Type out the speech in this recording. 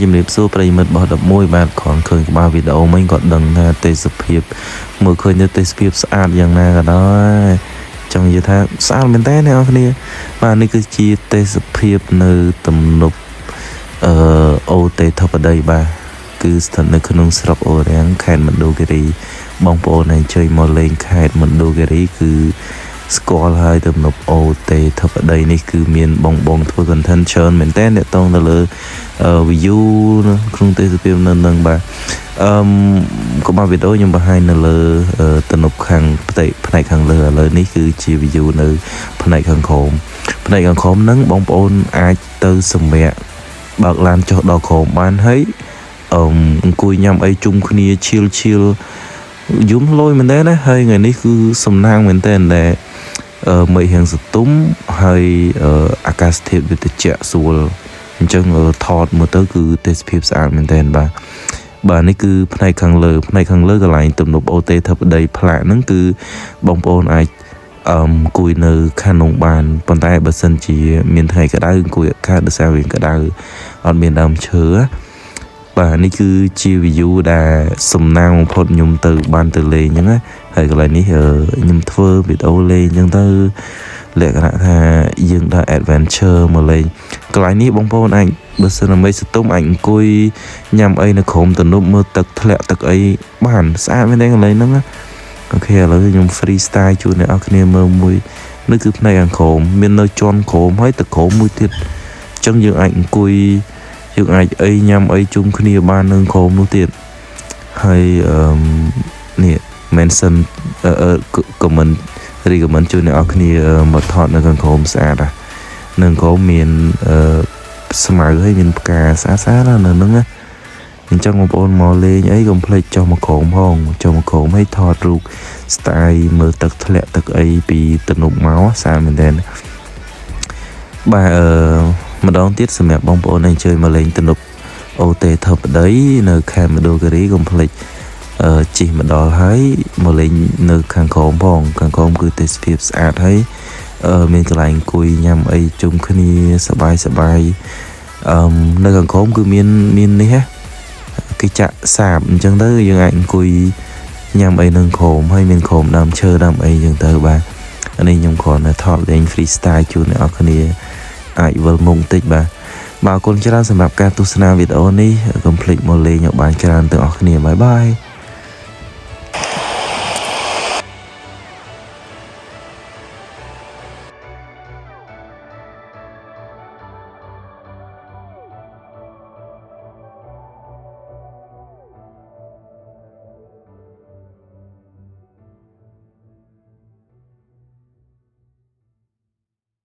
ជំរាបសួរប្រិយមិត្តរបស់11បាទគ្រាន់ឃើញក្បាលវីដេអូមិញគាត់ដឹងថាទេសភាពមើលឃើញទៅទេសភាពស្អាតយ៉ាងណាក៏ដោយចង់និយាយថាស្អាតមែនតើអ្នកនរគ្នាបាទនេះគឺជាទេសភាពនៅទំនប់អូតេធបដីបាទគឺស្ថិតនៅក្នុងស្រុកអូរាំងខេត្តមណ្ឌលគិរីបងប្អូនដែលជ័យមកលេងខេត្តមណ្ឌលគិរីគឺស្គាល់ហើយទំនប់អូតេធបដីនេះគឺមានបងធ្វើ content ច្រើនមែនតើអ្នកតងទៅលើ view ក្នុងទេសភាពនៅនឹងបាទក៏មកវីដេអូខ្ញុំបង្ហាញនៅលើទំនប់ខាងផ្នែកខាងលើឥឡូវនេះគឺជា view នៅផ្នែកខាងក្រោមហ្នឹងបងប្អូនអាចទៅសម្រាកបើកឡានចុះដល់ក្រោមបានហើយអង្គុយញ៉ាំអីជុំគ្នាឈៀលយំលយមែនទេណាហើយថ្ងៃនេះគឺសំណាងមែនទេដែលមេរៀងសតុំហើយអាកាសធាតុវាត្រជាក់ស្រួលអញ្ចឹងថតមើលទៅគឺទេសភាពស្អាតមែនទែនបាទនេះគឺផ្នែកខាងលើកន្លែងទំនប់អូតេធបដីផ្លាកហ្នឹងគឺបងប្អូនអាចអង្គុយនៅខាងនោះបានប៉ុន្តែបើសិនជាមានថ្ងៃក្តៅអង្គុយខាងដោយសារវាក្តៅអត់មានដើមឈើបាទនេះគឺជា view ដែលសំណាងបំផុតខ្ញុំទៅបានទៅលេងអញ្ចឹងណាហើយកន្លែងនេះខ្ញុំធ្វើវីដេអូលេងអញ្ចឹងទៅលក្ខណៈថាយើងដល់ adventure មកលេងកន្លែងនេះបងប្អូនអាចបើសិនតែមិនស្ទុំអាចអង្គុយញ៉ាំអីនៅក្រោមទំនប់មើលទឹកធ្លាក់ទឹកអីបានស្អាតមែនទេកន្លែងហ្នឹងណាអូខេឥឡូវខ្ញុំ free style ជូនអ្នកនរគ្នាមើលមួយនេះគឺផ្នែកខាងក្រោមមាននៅជាន់ក្រោមហើយទឹកក្រោមមួយទៀតអញ្ចឹងយើងអាចអង្គុយយើងអាចអីញ៉ាំអីជុំគ្នាបាននៅក្រោមនោះទៀតហើយនេះ mention comment ជួយអ្នកនរគ្នាមកថតនៅខាងក្រោមស្អាតនៅក្រោមមានស្មៅហើយមានផ្កាស្អាតៗនៅហ្នឹងណាអញ្ចឹងបងប្អូនមកលេងអីកុំភ្លេចចុះមកក្រោមផងចុះមកក្រោមឲ្យថតរូប style មើលទឹកធ្លាក់ទឹកអីពីទំនប់មកស្អាតមែនទែនបាទម្ដងទៀតសម្រាប់បងប្អូនដែលជួយមកលេងទំនប់អូតេធបដីនៅខេត្តមណ្ឌលគិរីកុំភ្លេចជិះមកដល់ហើយមកលេងនៅខាងក្រោមផងខាងក្រោមគឺទេសភាពស្អាតហើយមានកន្លែងអង្គុយញ៉ាំអីជុំគ្នាសប្បាយនៅខាងក្រោមគឺមាននេះហ៎គេចាក់សាបអញ្ចឹងទៅយើងអាចអង្គុយញ៉ាំអីនឹងក្រោមហើយមានក្រោមដើមឈើដើមអីអញ្ចឹងទៅបាទនេះខ្ញុំគ្រាន់តែថតលេង free style ជូនអ្នកនរគ្នាអាចវិលមុខបន្តិចបាទអរគុណច្រើនសម្រាប់ការទស្សនាវីដេអូនេះកុំភ្លេចមកលេងឲ្យបានច្រើនទាំងអស់គ្នាបាយ